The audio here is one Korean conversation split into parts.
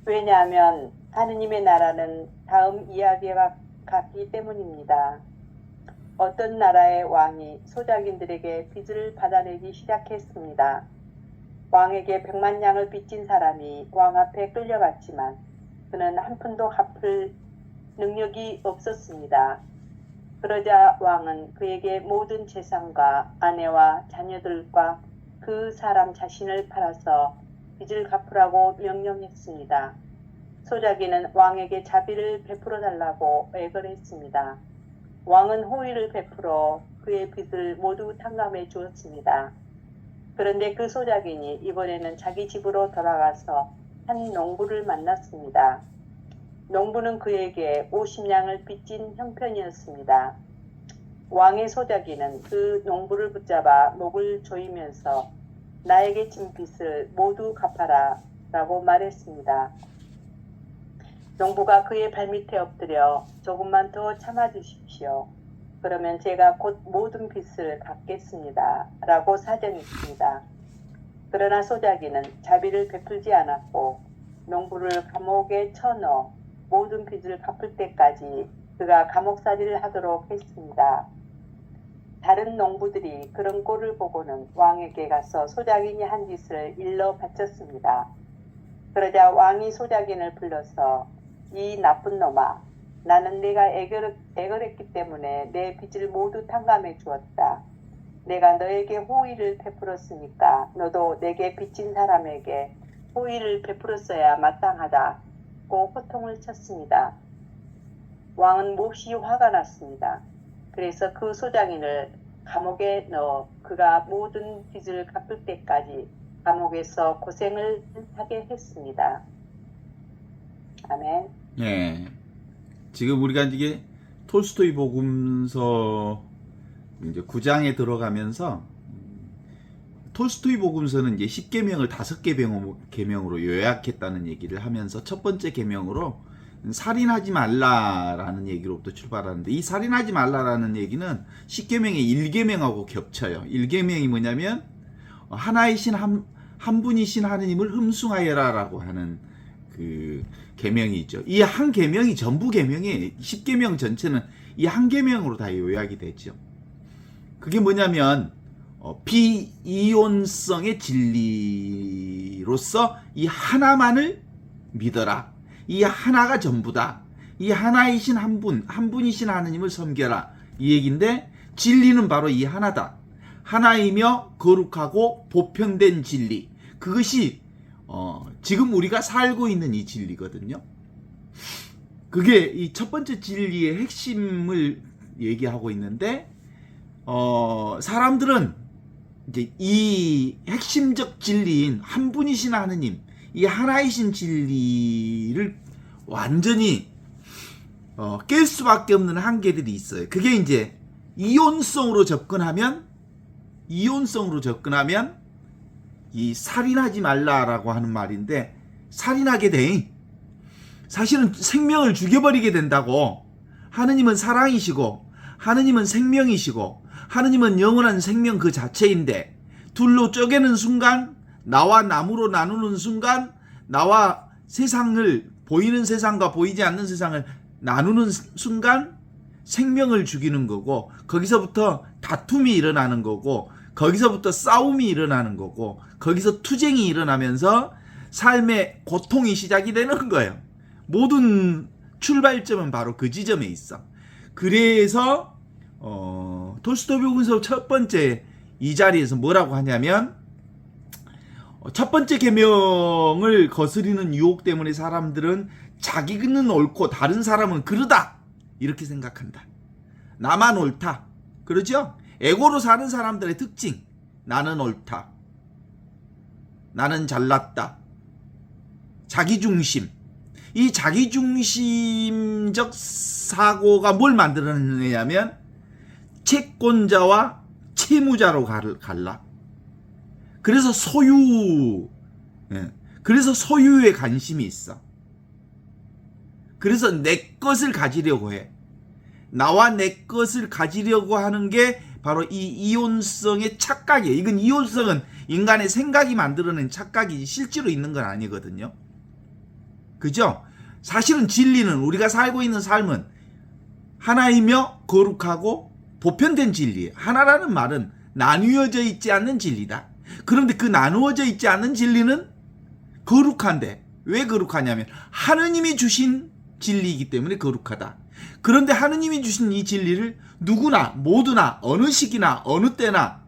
왜냐하면 하느님의 나라는 다음 이야기와 같기 때문입니다. 어떤 나라의 왕이 소작인들에게 빚을 받아내기 시작했습니다. 왕에게 100만 양을 빚진 사람이 왕 앞에 끌려갔지만 그는 한 푼도 갚을 능력이 없었습니다. 그러자 왕은 그에게 모든 재산과 아내와 자녀들과 그 사람 자신을 팔아서 빚을 갚으라고 명령했습니다. 소작이는 왕에게 자비를 베풀어 달라고 애걸했습니다. 왕은 호의를 베풀어 그의 빚을 모두 탕감해 주었습니다. 그런데 그 소작인이 이번에는 자기 집으로 돌아가서 한 농부를 만났습니다. 농부는 그에게 50냥을 빚진 형편이었습니다. 왕의 소작이는 그 농부를 붙잡아 목을 조이면서 나에게 진 빚을 모두 갚아라 라고 말했습니다. 농부가 그의 발밑에 엎드려 조금만 더 참아주십시오. 그러면 제가 곧 모든 빚을 갚겠습니다 라고 사정했습니다. 그러나 소작이는 자비를 베풀지 않았고 농부를 감옥에 쳐넣어 모든 빚을 갚을 때까지 그가 감옥살이를 하도록 했습니다. 다른 농부들이 그런 꼴을 보고는 왕에게 가서 소작인이 한 짓을 일러 바쳤습니다. 그러자 왕이 소작인을 불러서 이 나쁜 놈아, 나는 네가 애걸했기 때문에 내 빚을 모두 탕감해 주었다. 내가 너에게 호의를 베풀었으니까 너도 내게 빚진 사람에게 호의를 베풀었어야 마땅하다고 호통을 쳤습니다. 왕은 몹시 화가 났습니다. 그래서 그 소장인을 감옥에 넣어 그가 모든 빚을 갚을 때까지 감옥에서 고생을 하게 했습니다. 아멘. 네. 지금 우리가 이게 톨스토이 복음서 이제 9장에 들어가면서 톨스토이 복음서는 이제 10계명을 5계명으로 요약했다는 얘기를 하면서 첫 번째 계명으로 살인하지 말라라는 얘기로부터 출발하는데, 이 살인하지 말라라는 얘기는 10계명의 1계명하고 겹쳐요. 1계명이 뭐냐면 하나이신 한 분이신 하느님을 흠숭하여라라고 하는 그 계명이 있죠. 이 한 계명이 전부 계명이에요. 10계명 전체는 이 한 계명으로 다 요약이 되죠. 그게 뭐냐면 비이혼성의 진리로서 이 하나만을 믿어라. 이 하나가 전부다. 이 하나이신 한 분이신 하느님을 섬겨라. 이 얘기인데, 진리는 바로 이 하나다. 하나이며 거룩하고 보편된 진리. 그것이 지금 우리가 살고 있는 이 진리거든요. 그게 이 첫 번째 진리의 핵심을 얘기하고 있는데, 사람들은 이제 이 핵심적 진리인 한 분이신 하느님, 이 하나이신 진리를 완전히 깰 수밖에 없는 한계들이 있어요. 그게 이제 이혼성으로 접근하면 이 살인하지 말라라고 하는 말인데, 살인하게 돼. 사실은 생명을 죽여버리게 된다고. 하느님은 사랑이시고 하느님은 생명이시고 하느님은 영원한 생명 그 자체인데, 둘로 쪼개는 순간, 나와 나무로 나누는 순간, 나와 세상을, 보이는 세상과 보이지 않는 세상을 나누는 순간 생명을 죽이는 거고, 거기서부터 다툼이 일어나는 거고, 거기서부터 싸움이 일어나는 거고, 거기서 투쟁이 일어나면서 삶의 고통이 시작이 되는 거예요. 모든 출발점은 바로 그 지점에 있어. 그래서 톨스토이 복음서 첫 번째 이 자리에서 뭐라고 하냐면, 첫 번째 계명을 거스리는 유혹 때문에 사람들은 자기는 옳고 다른 사람은 그르다 이렇게 생각한다. 나만 옳다. 그러죠? 에고로 사는 사람들의 특징. 나는 옳다. 나는 잘났다. 자기중심. 이 자기중심적 사고가 뭘 만들어내냐면 채권자와 채무자로 갈라. 그래서 소유에 관심이 있어. 그래서 내 것을 가지려고 해. 나와 내 것을 가지려고 하는 게 바로 이 이혼성의 착각이에요. 이건 이혼성은 인간의 생각이 만들어낸 착각이지 실제로 있는 건 아니거든요. 그죠? 사실은 진리는, 우리가 살고 있는 삶은 하나이며 거룩하고 보편된 진리예요. 하나라는 말은 나누어져 있지 않는 진리다. 그런데 그 나누어져 있지 않는 진리는 거룩한데, 왜 거룩하냐면 하느님이 주신 진리이기 때문에 거룩하다. 그런데 하느님이 주신 이 진리를 누구나 모두나 어느 시기나 어느 때나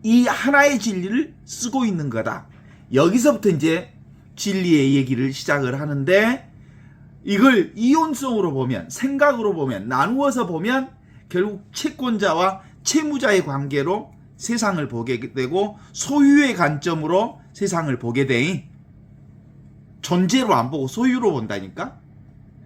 이 하나의 진리를 쓰고 있는 거다. 여기서부터 이제 진리의 얘기를 시작을 하는데, 이걸 이혼성으로 보면, 생각으로 보면, 나누어서 보면 결국 채권자와 채무자의 관계로 세상을 보게 되고, 소유의 관점으로 세상을 보게 돼. 존재로 안 보고 소유로 본다니까.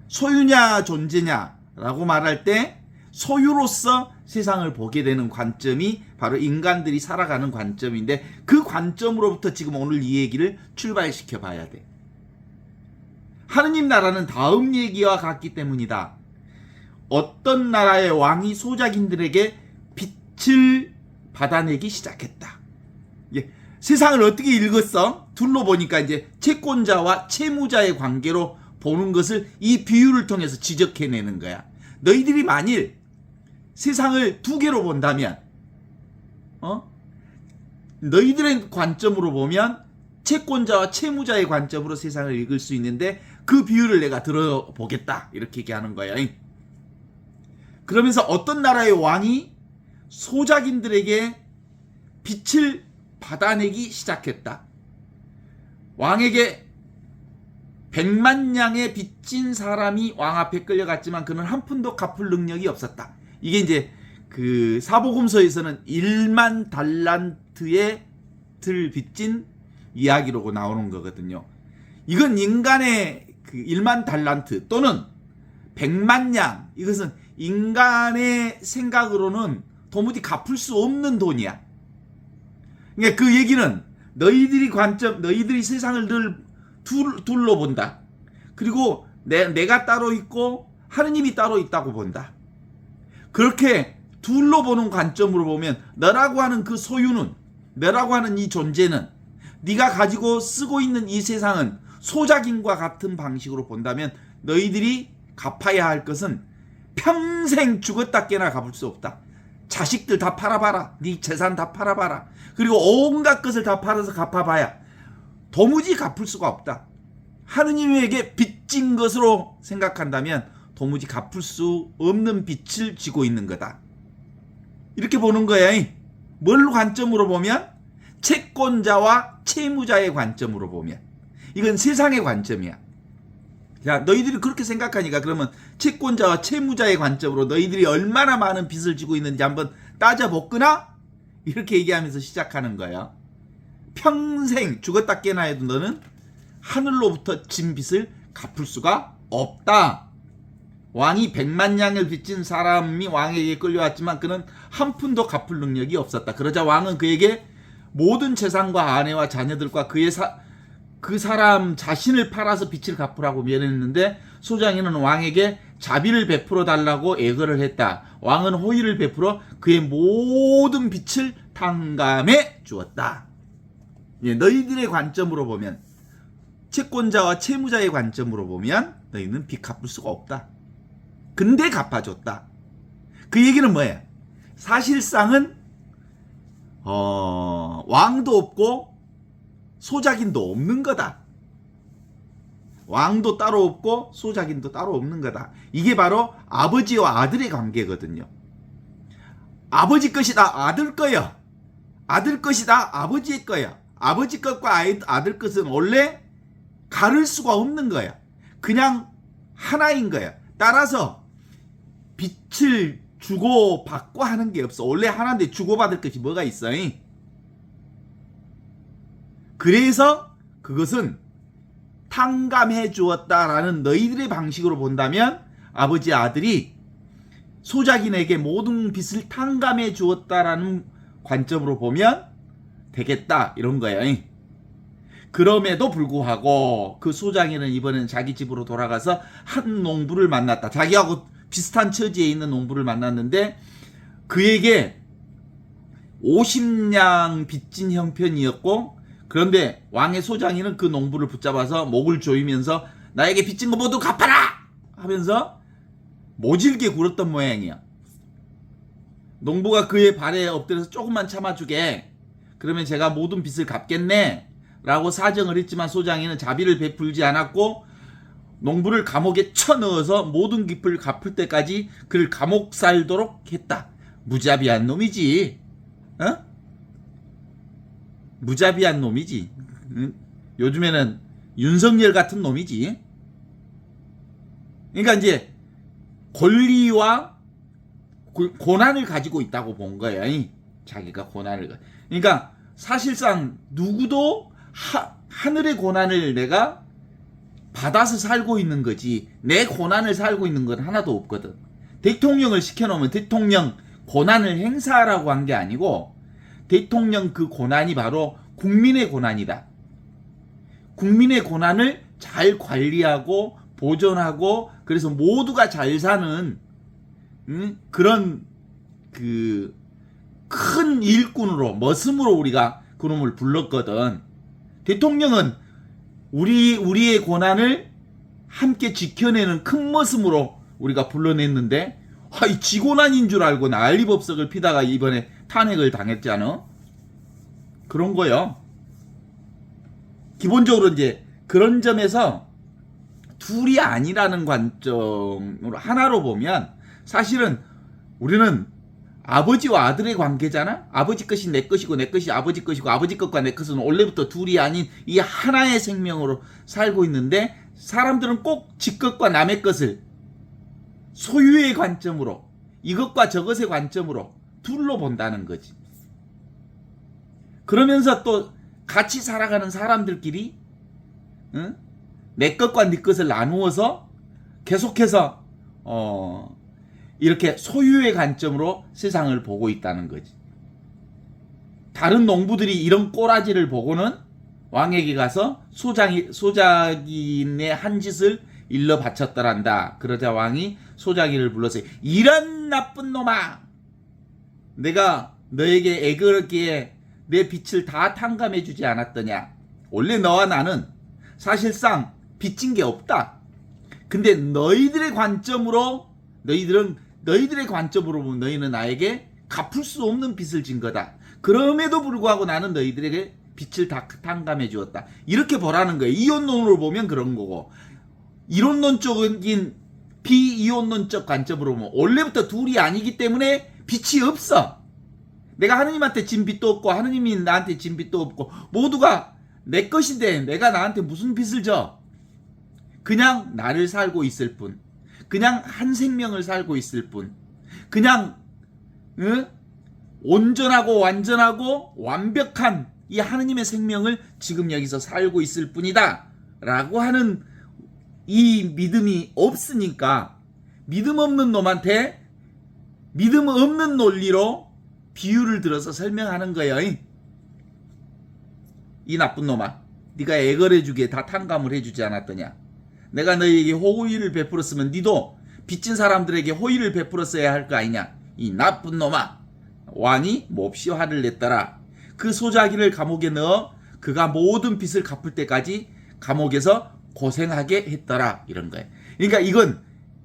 소유냐 존재냐라고 말할 때 소유로서 세상을 보게 되는 관점이 바로 인간들이 살아가는 관점인데, 그 관점으로부터 지금 오늘 이 얘기를 출발시켜 봐야 돼. 하느님 나라는 다음 얘기와 같기 때문이다. 어떤 나라의 왕이 소작인들에게 빚을 받아내기 시작했다. 예, 세상을 어떻게 읽었어? 둘러보니까 이제 채권자와 채무자의 관계로 보는 것을 이 비유를 통해서 지적해내는 거야. 너희들이 만일 세상을 두 개로 본다면, 너희들의 관점으로 보면 채권자와 채무자의 관점으로 세상을 읽을 수 있는데, 그 비유를 내가 들어보겠다, 이렇게 얘기하는 거야. 그러면서 어떤 나라의 왕이 소작인들에게 빚을 받아내기 시작했다. 왕에게 100만 냥의 빚진 사람이 왕 앞에 끌려갔지만 그는 한 푼도 갚을 능력이 없었다. 이게 이제 그 사복음서에서는 1만 달란트의 들 빚진 이야기로 나오는 거거든요. 이건 인간의 그 1만 달란트 또는 100만 냥, 이것은 인간의 생각으로는 도무지 갚을 수 없는 돈이야. 그러니까 그 얘기는 너희들이 세상을 늘 둘러본다. 그리고 내가 따로 있고 하느님이 따로 있다고 본다. 그렇게 둘러보는 관점으로 보면 너라고 하는 그 소유는, 너라고 하는 이 존재는, 네가 가지고 쓰고 있는 이 세상은 소작인과 같은 방식으로 본다면 너희들이 갚아야 할 것은 평생 죽었다 깨나 갚을 수 없다. 자식들 다 팔아봐라. 네 재산 다 팔아봐라. 그리고 온갖 것을 다 팔아서 갚아봐야 도무지 갚을 수가 없다. 하느님에게 빚진 것으로 생각한다면 도무지 갚을 수 없는 빚을 지고 있는 거다. 이렇게 보는 거야. 뭘 관점으로 보면? 채권자와 채무자의 관점으로 보면. 이건 세상의 관점이야. 자, 너희들이 그렇게 생각하니까 그러면 채권자와 채무자의 관점으로 너희들이 얼마나 많은 빚을 지고 있는지 한번 따져보거나, 이렇게 얘기하면서 시작하는 거야. 평생 죽었다 깨나 해도 너는 하늘로부터 진 빚을 갚을 수가 없다. 왕이 100만 냥을 빚진 사람이 왕에게 끌려왔지만 그는 한 푼도 갚을 능력이 없었다. 그러자 왕은 그에게 모든 재산과 아내와 자녀들과 그 사람 자신을 팔아서 빚을 갚으라고 명했는데, 소장이는 왕에게 자비를 베풀어 달라고 애걸을 했다. 왕은 호의를 베풀어 그의 모든 빚을 탕감해 주었다. 예, 너희들의 관점으로 보면, 채권자와 채무자의 관점으로 보면 너희는 빚 갚을 수가 없다. 근데 갚아줬다. 그 얘기는 뭐예요? 사실상은 왕도 없고 소작인도 없는 거다. 왕도 따로 없고 소작인도 따로 없는 거다. 이게 바로 아버지와 아들의 관계거든요. 아버지 것이다 아들 거야. 아들 것이다 아버지의 거야. 아버지 것과 아들 것은 원래 가를 수가 없는 거야. 그냥 하나인 거야. 따라서 빚을 주고받고 하는 게 없어. 원래 하나인데 주고받을 것이 뭐가 있어? 그래서 그것은 탕감해 주었다라는 너희들의 방식으로 본다면, 아버지 아들이 소작인에게 모든 빚을 탕감해 주었다라는 관점으로 보면 되겠다, 이런 거야. 그럼에도 불구하고 그 소작인은 이번에는 자기 집으로 돌아가서 한 농부를 만났다. 자기하고 비슷한 처지에 있는 농부를 만났는데 그에게 50냥 빚진 형편이었고 그런데 왕의 소장이는 그 농부를 붙잡아서 목을 조이면서 나에게 빚진 거 모두 갚아라! 하면서 모질게 굴었던 모양이야. 농부가 그의 발에 엎드려서 조금만 참아주게. 그러면 제가 모든 빚을 갚겠네. 라고 사정을 했지만 소장이는 자비를 베풀지 않았고 농부를 감옥에 쳐넣어서 모든 빚을 갚을 때까지 그를 감옥 살도록 했다. 무자비한 놈이지. 어? 무자비한 놈이지. 응? 요즘에는 윤석열 같은 놈이지. 그러니까 이제 권리와 고난을 가지고 있다고 본 거야. 자기가 고난을. 그러니까 사실상 누구도 하늘의 고난을 내가 받아서 살고 있는 거지 내 고난을 살고 있는 건 하나도 없거든. 대통령을 시켜놓으면 대통령 고난을 행사하라고 한 게 아니고 대통령 그 고난이 바로 국민의 고난이다. 국민의 고난을 잘 관리하고 보존하고 그래서 모두가 잘 사는 그런 그 큰 일꾼으로 머슴으로 우리가 그놈을 불렀거든. 대통령은 우리의 고난을 함께 지켜내는 큰 머슴으로 우리가 불러냈는데 이 지고난인 줄 알고 난리법석을 피다가 이번에 탄핵을 당했잖아. 그런 거요. 기본적으로 이제 그런 점에서 둘이 아니라는 관점으로 하나로 보면 사실은 우리는 아버지와 아들의 관계잖아. 아버지 것이 내 것이고 내 것이 아버지 것이고 아버지 것과 내 것은 원래부터 둘이 아닌 이 하나의 생명으로 살고 있는데 사람들은 꼭 지 것과 남의 것을 소유의 관점으로 이것과 저것의 관점으로 둘로 본다는 거지. 그러면서 또 같이 살아가는 사람들끼리 내 것과 네 것을 나누어서 계속해서 이렇게 소유의 관점으로 세상을 보고 있다는 거지. 다른 농부들이 이런 꼬라지를 보고는 왕에게 가서 소작인의 한 짓을 일러 바쳤더란다. 그러자 왕이 소작이를 불러서 이런 나쁜 놈아, 내가 너에게 애걸기에 내 빚을 다 탕감해 주지 않았더냐. 원래 너와 나는 사실상 빚진 게 없다. 근데 너희들의 관점으로 보면 너희는 나에게 갚을 수 없는 빚을 진 거다. 그럼에도 불구하고 나는 너희들에게 빚을 다 탕감해 주었다. 이렇게 보라는 거예요. 이혼론으로 보면 그런 거고, 이론론적인 비이혼론적 관점으로 보면 원래부터 둘이 아니기 때문에 빚이 없어. 내가 하느님한테 진 빚도 없고 하느님이 나한테 진 빚도 없고 모두가 내 것인데 내가 나한테 무슨 빚을 져. 그냥 나를 살고 있을 뿐, 그냥 한 생명을 살고 있을 뿐, 그냥 온전하고 완전하고 완벽한 이 하느님의 생명을 지금 여기서 살고 있을 뿐이다 라고 하는 이 믿음이 없으니까 믿음 없는 놈한테 믿음 없는 논리로 비유를 들어서 설명하는 거예요. 이 나쁜 놈아, 네가 애걸해주기에 다 탕감을 해주지 않았더냐. 내가 너희에게 호의를 베풀었으면 니도 빚진 사람들에게 호의를 베풀었어야 할 거 아니냐. 이 나쁜 놈아. 왕이 몹시 화를 냈더라. 그 소작이를 감옥에 넣어 그가 모든 빚을 갚을 때까지 감옥에서 고생하게 했더라. 이런 거예요. 그러니까 이건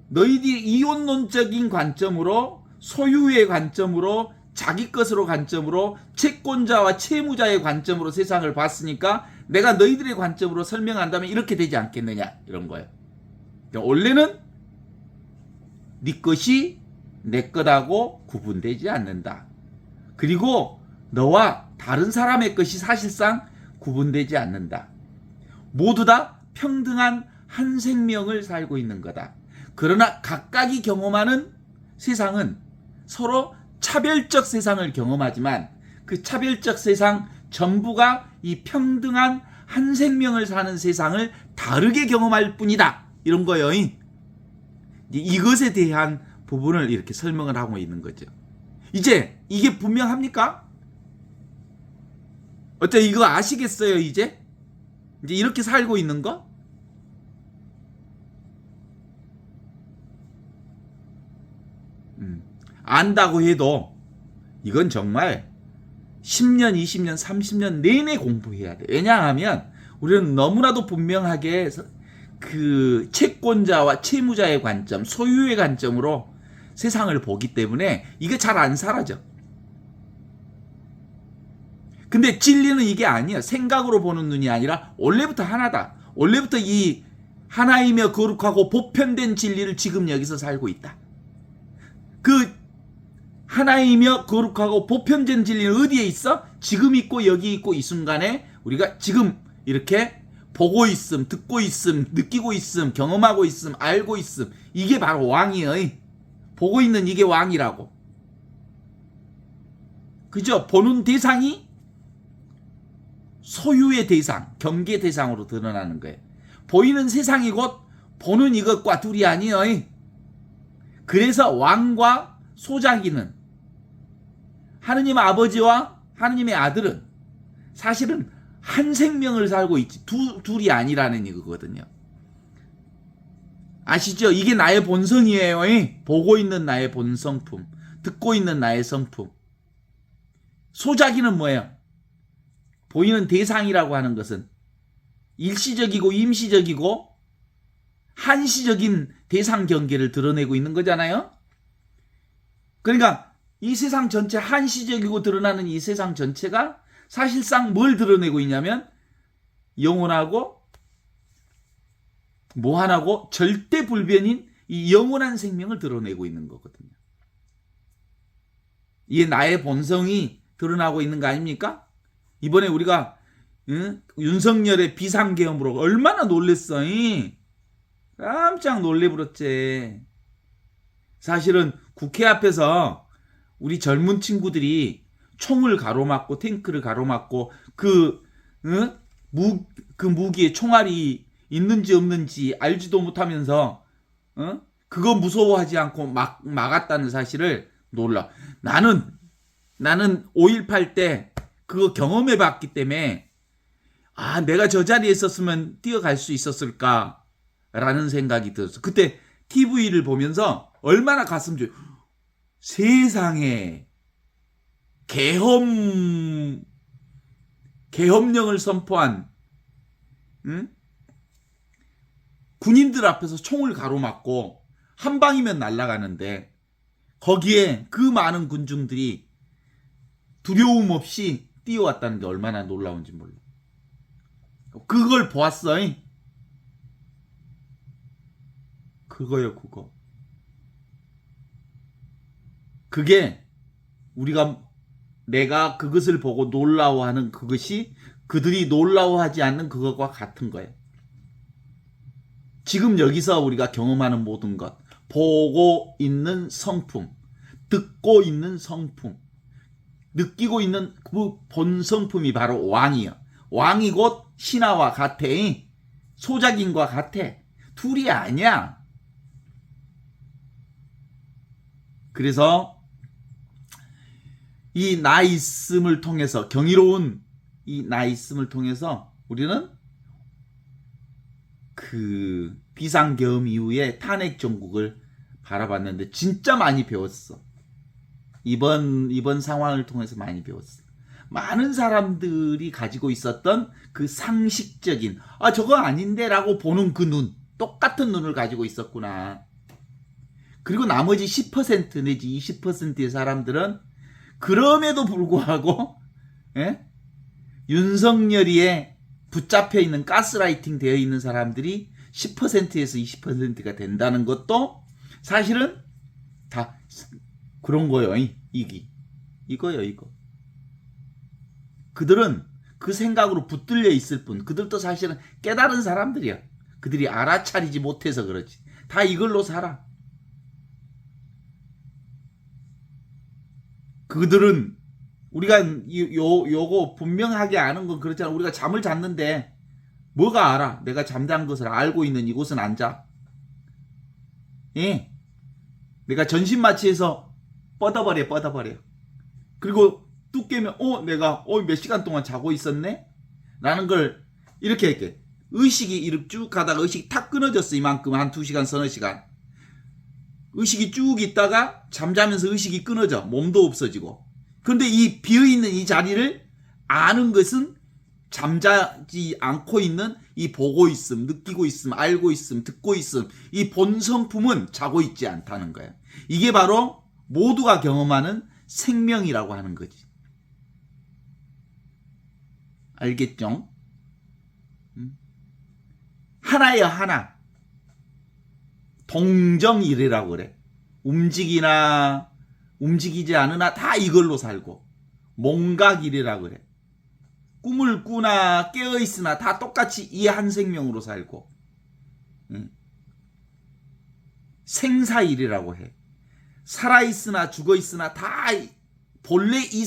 너희들이 이혼론적인 관점으로, 소유의 관점으로, 자기 것으로 관점으로, 채권자와 채무자의 관점으로 세상을 봤으니까 내가 너희들의 관점으로 설명한다면 이렇게 되지 않겠느냐. 이런 거예요. 그러니까 원래는 네 것이 내 것하고 구분되지 않는다. 그리고 너와 다른 사람의 것이 사실상 구분되지 않는다. 모두 다 평등한 한 생명을 살고 있는 거다. 그러나 각각이 경험하는 세상은 서로 차별적 세상을 경험하지만 그 차별적 세상 전부가 이 평등한 한 생명을 사는 세상을 다르게 경험할 뿐이다. 이런 거예요. 이것에 대한 부분을 이렇게 설명을 하고 있는 거죠. 이제 이게 분명합니까? 어때, 이거 아시겠어요? 이제 이렇게 살고 있는 거? 안다고 해도 이건 정말 10년, 20년, 30년 내내 공부해야 돼. 왜냐하면 우리는 너무나도 분명하게 그 채권자와 채무자의 관점, 소유의 관점으로 세상을 보기 때문에 이게 잘 안 사라져. 근데 진리는 이게 아니야. 생각으로 보는 눈이 아니라 원래부터 하나다. 원래부터 이 하나이며 거룩하고 보편된 진리를 지금 여기서 살고 있다. 그 하나이며 거룩하고 보편된 진리는 어디에 있어? 지금 있고 여기 있고 이 순간에 우리가 지금 이렇게 보고 있음, 듣고 있음, 느끼고 있음, 경험하고 있음, 알고 있음. 이게 바로 왕이에요. 보고 있는 이게 왕이라고. 그죠? 보는 대상이 소유의 대상, 경계 대상으로 드러나는 거예요. 보이는 세상이 곧 보는 이것과 둘이 아니에요. 그래서 왕과 소자기는 하느님 아버지와 하느님의 아들은 사실은 한 생명을 살고 있지 둘이 아니라는 이거거든요. 아시죠? 이게 나의 본성이에요. 보고 있는 나의 본성품, 듣고 있는 나의 성품. 소자기는 뭐예요? 보이는 대상이라고 하는 것은 일시적이고 임시적이고 한시적인 대상 경계를 드러내고 있는 거잖아요. 그러니까 이 세상 전체, 한시적이고 드러나는 이 세상 전체가 사실상 뭘 드러내고 있냐면 영원하고 무한하고 절대 불변인 이 영원한 생명을 드러내고 있는 거거든요. 이게 나의 본성이 드러나고 있는 거 아닙니까? 이번에 우리가 윤석열의 비상계엄으로 얼마나 놀랬어. 깜짝 놀래버렸지. 사실은 국회 앞에서 우리 젊은 친구들이 총을 가로막고 탱크를 가로막고 그 무기에 총알이 있는지 없는지 알지도 못하면서 그거 무서워하지 않고 막았다는 사실을 놀라. 나는 5.18 때 그거 경험해 봤기 때문에 내가 저 자리에 있었으면 뛰어갈 수 있었을까라는 생각이 들었어. 그때 TV를 보면서 얼마나 가슴 조 세상에 계엄령을 선포한 군인들 앞에서 총을 가로막고 한 방이면 날아가는데 거기에 그 많은 군중들이 두려움 없이 뛰어왔다는 게 얼마나 놀라운지 몰라. 그걸 보았어. 그거요, 그거. 그게 내가 그것을 보고 놀라워하는 그것이 그들이 놀라워하지 않는 그것과 같은 거예요. 지금 여기서 우리가 경험하는 모든 것, 보고 있는 성품, 듣고 있는 성품, 느끼고 있는 그 본성품이 바로 왕이야. 왕이 곧 신하와 같아. 소작인과 같아. 둘이 아니야. 그래서 이 나 있음을 통해서, 경이로운 이 나 있음을 통해서 우리는 그 비상계엄 이후에 탄핵 정국을 바라봤는데 진짜 많이 배웠어. 이번 상황을 통해서 많이 배웠어. 많은 사람들이 가지고 있었던 그 상식적인 저거 아닌데 라고 보는 그 눈, 똑같은 눈을 가지고 있었구나. 그리고 나머지 10% 내지 20%의 사람들은 그럼에도 불구하고 윤석열이에 붙잡혀 있는, 가스라이팅 되어 있는 사람들이 10%에서 20%가 된다는 것도 사실은 다 그런 거예요. 이거요, 이거. 그들은 그 생각으로 붙들려 있을 뿐, 그들도 사실은 깨달은 사람들이야. 그들이 알아차리지 못해서 그렇지. 다 이걸로 살아. 그들은 우리가 요거 분명하게 아는 건 그렇잖아. 우리가 잠을 잤는데 뭐가 알아? 내가 잠자는 것을 알고 있는 이곳은 안 자. 내가 전신마취해서 뻗어버려. 그리고 뚝 깨면 내가 몇 시간 동안 자고 있었네? 라는 걸 이렇게 할게. 의식이 이렇게 쭉 가다가 의식이 탁 끊어졌어. 이만큼 한 2시간 서너 시간. 의식이 쭉 있다가 잠자면서 의식이 끊어져. 몸도 없어지고. 그런데 이 비어있는 이 자리를 아는 것은 잠자지 않고 있는 이 보고 있음, 느끼고 있음, 알고 있음, 듣고 있음, 이 본성품은 자고 있지 않다는 거예요. 이게 바로 모두가 경험하는 생명이라고 하는 거지. 알겠죠? 하나야 하나. 동정이래라고 그래. 움직이나 움직이지 않으나 다 이걸로 살고, 몽각이래라고 그래. 꿈을 꾸나 깨어있으나 다 똑같이 이 한 생명으로 살고, 생사일이라고 해. 살아있으나 죽어있으나 다 본래 이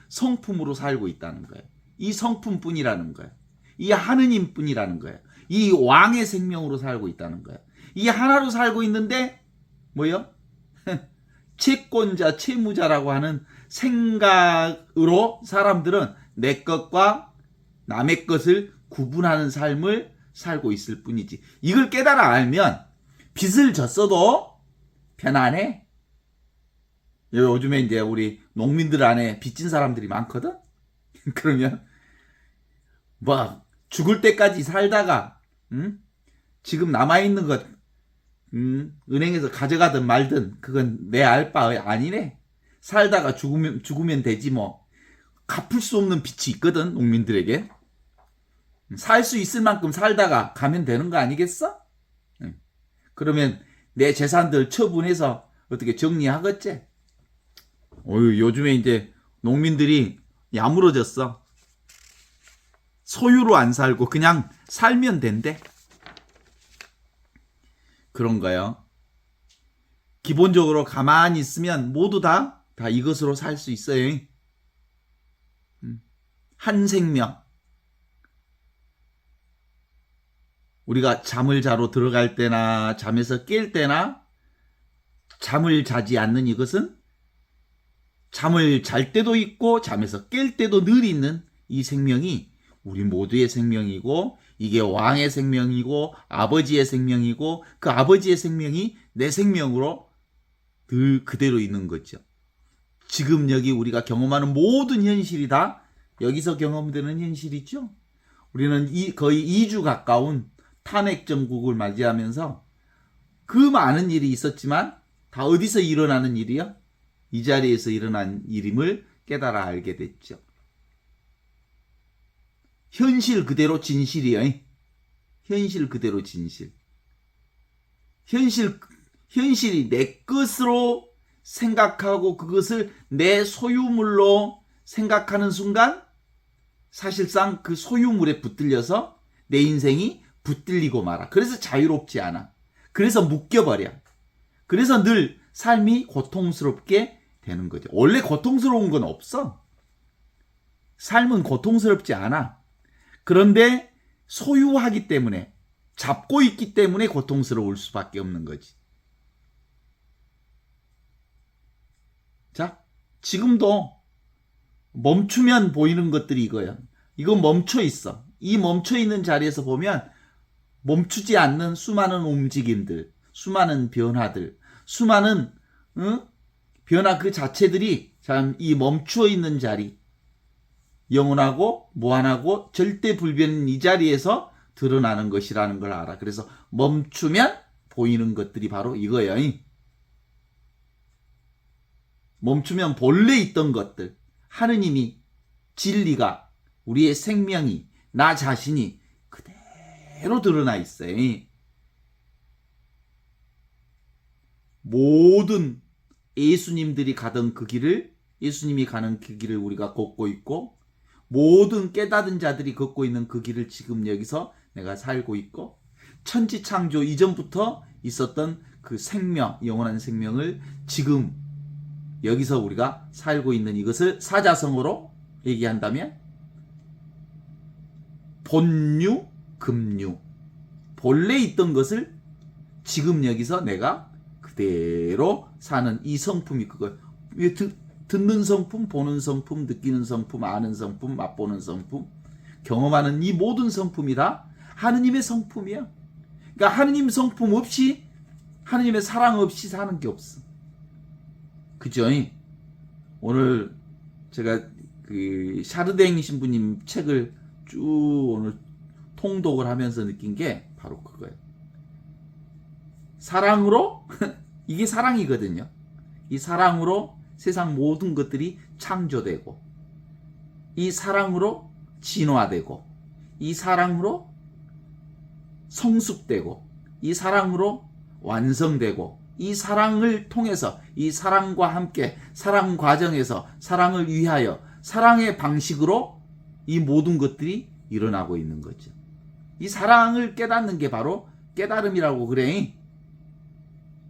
성품으로 살고 있다는 거예요. 이 성품뿐이라는 거예요. 이 하느님뿐이라는 거예요. 이 왕의 생명으로 살고 있다는 거예요. 이 하나로 살고 있는데 뭐요? 채권자, 채무자라고 하는 생각으로 사람들은 내 것과 남의 것을 구분하는 삶을 살고 있을 뿐이지. 이걸 깨달아 알면 빚을 졌어도 편안해. 요즘에 이제 우리 농민들 안에 빚진 사람들이 많거든? 그러면 뭐 죽을 때까지 살다가 지금 남아있는 것 은행에서 가져가든 말든 그건 내 알 바 아니네. 살다가 죽으면 되지 뭐. 갚을 수 없는 빚이 있거든, 농민들에게. 살 수 있을 만큼 살다가 가면 되는 거 아니겠어? 그러면 내 재산들 처분해서 어떻게 정리하겠지? 요즘에 이제 농민들이 야무러졌어. 소유로 안 살고 그냥 살면 된대. 그런 거요. 기본적으로 가만히 있으면 모두 다 이것으로 살 수 있어요. 한 생명. 우리가 잠을 자러 들어갈 때나 잠에서 깰 때나 잠을 자지 않는 이것은 잠을 잘 때도 있고 잠에서 깰 때도 늘 있는 이 생명이 우리 모두의 생명이고, 이게 왕의 생명이고 아버지의 생명이고, 그 아버지의 생명이 내 생명으로 늘 그대로 있는 거죠. 지금 여기 우리가 경험하는 모든 현실이 다 여기서 경험되는 현실이죠. 우리는 거의 2주 가까운 탄핵 정국을 맞이하면서 그 많은 일이 있었지만 다 어디서 일어나는 일이요? 이 자리에서 일어난 일임을 깨달아 알게 됐죠. 현실 그대로 진실이에요. 현실 그대로 진실. 현실이 내 것으로 생각하고 그것을 내 소유물로 생각하는 순간 사실상 그 소유물에 붙들려서 내 인생이 붙들리고 말아. 그래서 자유롭지 않아. 그래서 묶여버려. 그래서 늘 삶이 고통스럽게 되는 거죠. 원래 고통스러운 건 없어. 삶은 고통스럽지 않아. 그런데 소유하기 때문에, 잡고 있기 때문에 고통스러울 수밖에 없는 거지. 자, 지금도 멈추면 보이는 것들이 이거야. 이건 멈춰 있어. 이 멈춰 있는 자리에서 보면 멈추지 않는 수많은 움직임들, 수많은 변화들, 수많은 변화 그 자체들이 참 이 멈추어 있는 자리, 영원하고 무한하고 절대 불변인 이 자리에서 드러나는 것이라는 걸 알아. 그래서 멈추면 보이는 것들이 바로 이거예요. 멈추면 본래 있던 것들, 하느님이, 진리가, 우리의 생명이, 나 자신이 그대로 드러나 있어요. 모든 예수님들이 가던 그 길을, 예수님이 가는 그 길을 우리가 걷고 있고, 모든 깨닫은 자들이 걷고 있는 그 길을 지금 여기서 내가 살고 있고, 천지창조 이전부터 있었던 그 생명, 영원한 생명을 지금 여기서 우리가 살고 있는 이것을 사자성어로 얘기한다면 본유, 금유, 본래 있던 것을 지금 여기서 내가 그대로 사는 이 성품이 그거예요. 듣는 성품, 보는 성품, 느끼는 성품, 아는 성품, 맛보는 성품, 경험하는 이 모든 성품이 다 하느님의 성품이야. 그러니까 하느님 성품 없이, 하느님의 사랑 없이 사는 게 없어. 그죠? 오늘 제가 그 샤르댕 신부님 책을 쭉 오늘 통독을 하면서 느낀 게 바로 그거예요. 사랑으로 이게 사랑이거든요. 이 사랑으로 세상 모든 것들이 창조되고, 이 사랑으로 진화되고, 이 사랑으로 성숙되고, 이 사랑으로 완성되고, 이 사랑을 통해서, 이 사랑과 함께 사랑 과정에서 사랑을 위하여 사랑의 방식으로 이 모든 것들이 일어나고 있는 거죠. 이 사랑을 깨닫는 게 바로 깨달음이라고 그래.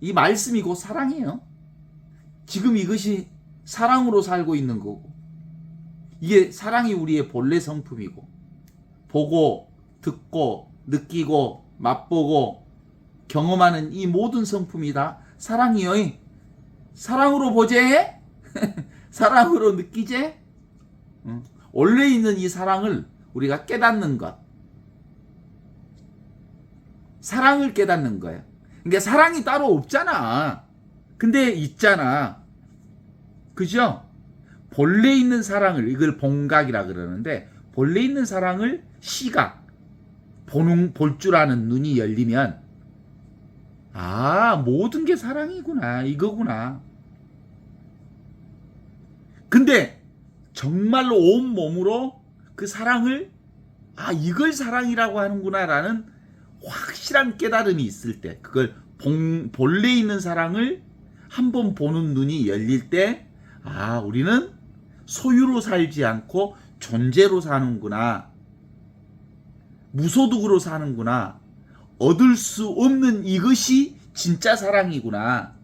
이 말씀이 곧 사랑이에요. 지금 이것이 사랑으로 살고 있는 거고, 이게 사랑이 우리의 본래 성품이고, 보고 듣고 느끼고 맛보고 경험하는 이 모든 성품이 다 사랑이요. 사랑으로 보제? 사랑으로 느끼제? 원래 있는 이 사랑을 우리가 깨닫는 것, 사랑을 깨닫는 거예요. 그러니까 사랑이 따로 없잖아. 근데 있잖아. 그죠? 본래 있는 사랑을, 이걸 본각이라 그러는데, 본래 있는 사랑을 시각, 볼 줄 아는 눈이 열리면, 아, 모든 게 사랑이구나, 이거구나. 근데 정말로 온 몸으로 그 사랑을, 아, 이걸 사랑이라고 하는구나라는 확실한 깨달음이 있을 때, 그걸 본래 있는 사랑을 한번 보는 눈이 열릴 때, 아, 우리는 소유로 살지 않고 존재로 사는구나, 무소득으로 사는구나, 얻을 수 없는 이것이 진짜 사랑이구나,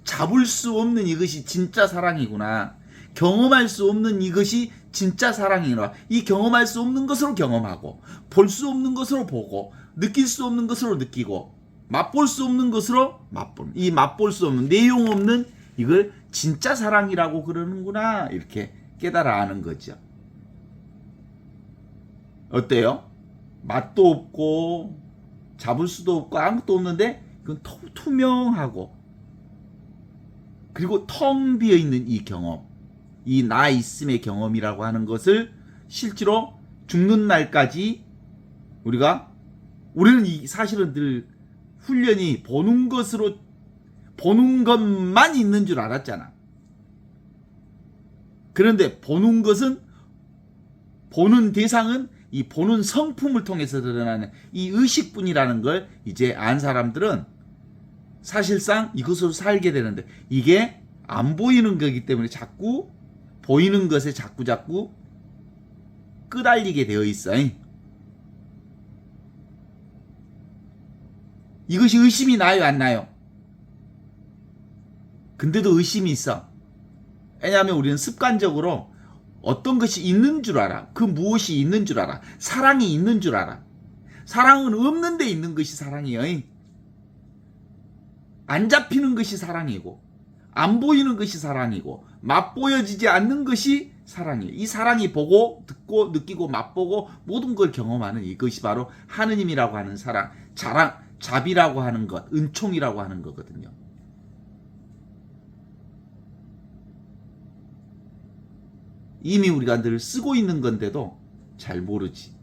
잡을 수 없는 이것이 진짜 사랑이구나, 경험할 수 없는 이것이 진짜 사랑이구나. 이 경험할 수 없는 것으로 경험하고, 볼 수 없는 것으로 보고, 느낄 수 없는 것으로 느끼고, 맛볼 수 없는 것으로 맛보는, 이 맛볼 수 없는, 내용 없는 이걸 진짜 사랑이라고 그러는구나, 이렇게 깨달아 아는 거죠. 어때요? 맛도 없고 잡을 수도 없고 아무것도 없는데 그건 투명하고, 그리고 텅 비어 있는 이 경험, 이 나 있음의 경험이라고 하는 것을 실제로 죽는 날까지 우리는 이 사실은 늘 훈련이 보는 것만 있는 줄 알았잖아. 그런데 보는 대상은 이 보는 성품을 통해서 드러나는 이 의식뿐이라는 걸 이제 안 사람들은 사실상 이것으로 살게 되는데, 이게 안 보이는 거기 때문에 자꾸 보이는 것에 자꾸 끄달리게 되어 있어. 이것이 의심이 나요, 안 나요? 근데도 의심이 있어. 왜냐하면 우리는 습관적으로 어떤 것이 있는 줄 알아. 그 무엇이 있는 줄 알아. 사랑이 있는 줄 알아. 사랑은 없는 데 있는 것이 사랑이에요. 안 잡히는 것이 사랑이고, 안 보이는 것이 사랑이고, 맛보여지지 않는 것이 사랑이에요. 이 사랑이 보고 듣고 느끼고 맛보고 모든 걸 경험하는 이것이 바로 하느님이라고 하는 사랑, 잡이라고 하는 것, 은총이라고 하는 거거든요. 이미 우리가 늘 쓰고 있는 건데도 잘 모르지.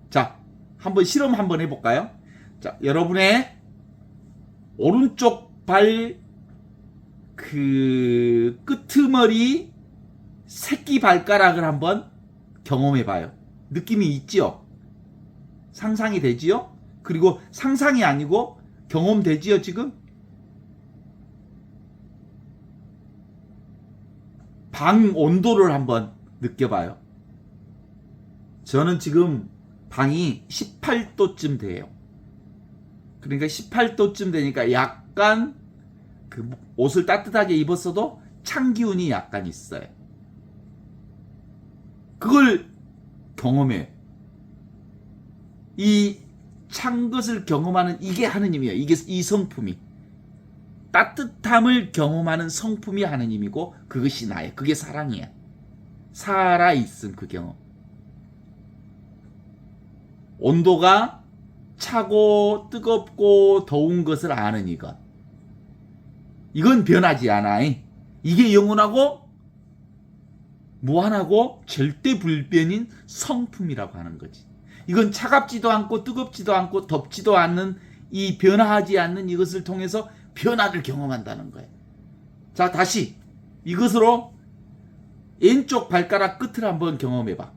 자, 한번 실험 한번 해볼까요? 자, 여러분의 오른쪽 발 끄트머리 새끼 발가락을 한번 경험해봐요. 느낌이 있지요? 상상이 되지요? 그리고 상상이 아니고 경험되지요, 지금? 방 온도를 한번 느껴봐요. 저는 지금 방이 18도쯤 돼요. 그러니까 18도쯤 되니까 약간 그 옷을 따뜻하게 입었어도 찬 기운이 약간 있어요. 그걸 경험해. 이 찬 것을 경험하는 이게 하느님이에요. 이 성품이. 따뜻함을 경험하는 성품이 하느님이고, 그것이 나예요. 그게 사랑이야. 살아있음, 그 경험. 온도가 차고 뜨겁고 더운 것을 아는 이것. 이건 변하지 않아. 이게 영원하고 무한하고 절대 불변인 성품이라고 하는 거지. 이건 차갑지도 않고 뜨겁지도 않고 덥지도 않는 이 변화하지 않는 이것을 통해서 변화를 경험한다는 거예요. 자, 다시 이것으로 왼쪽 발가락 끝을 한번 경험해봐.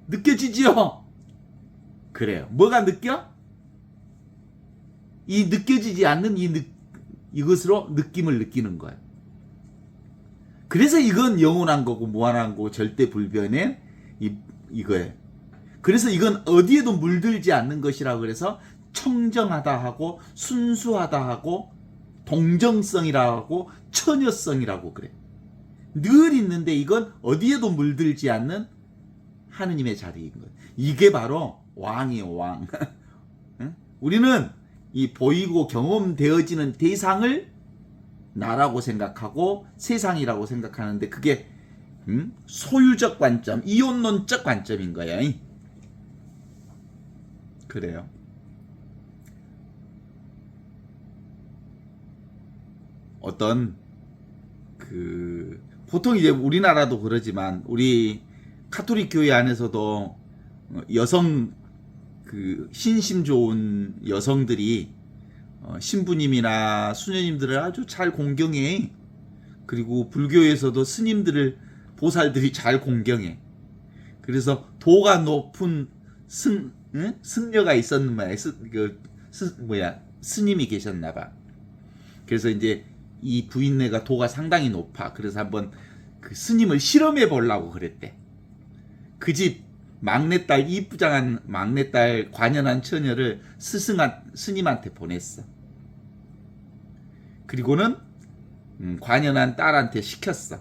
느껴지지요? 그래요. 뭐가 느껴? 이 느껴지지 않는 이것으로 느낌을 느끼는 거예요. 그래서 이건 영원한 거고 무한한 거고 절대 불변의 이거예요. 그래서 이건 어디에도 물들지 않는 것이라고 그래서 청정하다 하고 순수하다 하고 동정성이라고 하고 처녀성이라고 그래. 늘 있는데 이건 어디에도 물들지 않는 하느님의 자리인 거예요. 이게 바로 왕이에요, 왕. 우리는 이 보이고 경험되어지는 대상을 나라고 생각하고 세상이라고 생각하는데 그게 소유적 관점, 이혼론적 관점인 거야. 그래요. 어떤 보통 이제 우리나라도 그러지만 우리 카톨릭 교회 안에서도 여성 신심 좋은 여성들이 신부님이나 수녀님들을 아주 잘 공경해. 그리고 불교에서도 스님들을 보살들이 잘 공경해. 그래서 도가 높은 승려가 있었는 거야. 스님이 계셨나 봐. 그래서 이제 이 부인네가 도가 상당히 높아. 그래서 한번 그 스님을 실험해 보려고 그랬대. 그 집 막내딸, 이쁘장한 막내딸 관연한 처녀를 스님한테 보냈어. 그리고는 관연한 딸한테 시켰어.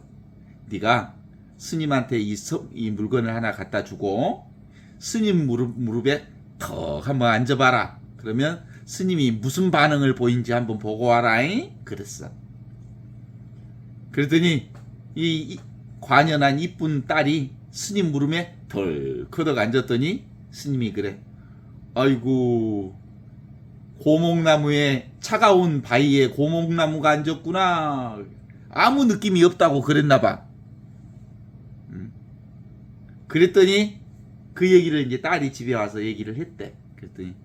네가 스님한테 이 물건을 하나 갖다 주고 스님 무릎에 턱 한번 앉아봐라. 그러면 스님이 무슨 반응을 보인지 한번 보고 와라. 그랬어. 그랬더니 이 관연한 이쁜 딸이 스님 무릎에 덜커덕 앉았더니 스님이 그래. 아이고, 고목나무에 차가운 바위에 고목나무가 앉았구나. 아무 느낌이 없다고 그랬나 봐. 그랬더니 그 얘기를 이제 딸이 집에 와서 얘기를 했대. 그랬더니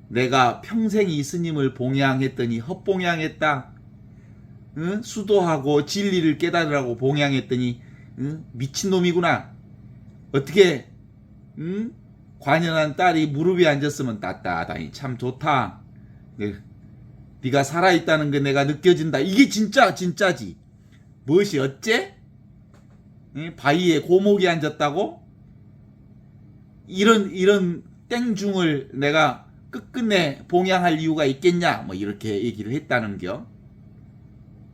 내가 평생 이 스님을 봉양했더니 헛봉양했다. 수도하고 진리를 깨달으라고 봉양했더니 미친놈이구나. 어떻게 관연한 딸이 무릎에 앉았으면 따뜻하니 참 좋다. 네가 살아있다는 게 내가 느껴진다. 이게 진짜지. 무엇이 어째? 바위에 고목이 앉았다고? 이런 땡중을 내가 끝끝내 봉양할 이유가 있겠냐? 뭐 이렇게 얘기를 했다는겨.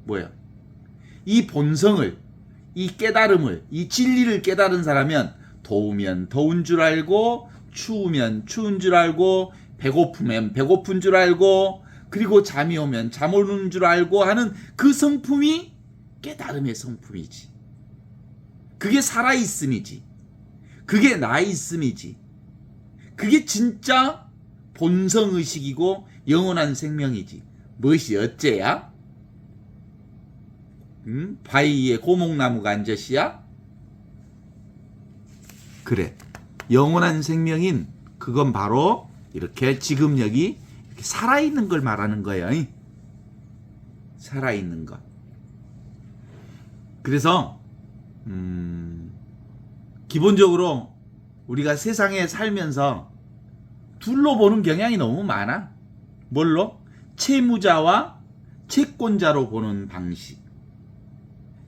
뭐야? 이 본성을, 이 깨달음을, 이 진리를 깨달은 사람은 더우면 더운 줄 알고, 추우면 추운 줄 알고, 배고프면 배고픈 줄 알고, 그리고 잠이 오면 잠 오는 줄 알고 하는 그 성품이 깨달음의 성품이지. 그게 살아있음이지. 그게 나있음이지. 그게 진짜 본성의식이고 영원한 생명이지. 무엇이 어째야? 바위에 고목나무가 앉았이야? 그래. 영원한 생명인 그건 바로 이렇게 지금 여기 이렇게 살아있는 걸 말하는 거예요. 살아있는 것. 그래서 기본적으로 우리가 세상에 살면서 둘로 보는 경향이 너무 많아. 뭘로? 채무자와 채권자로 보는 방식.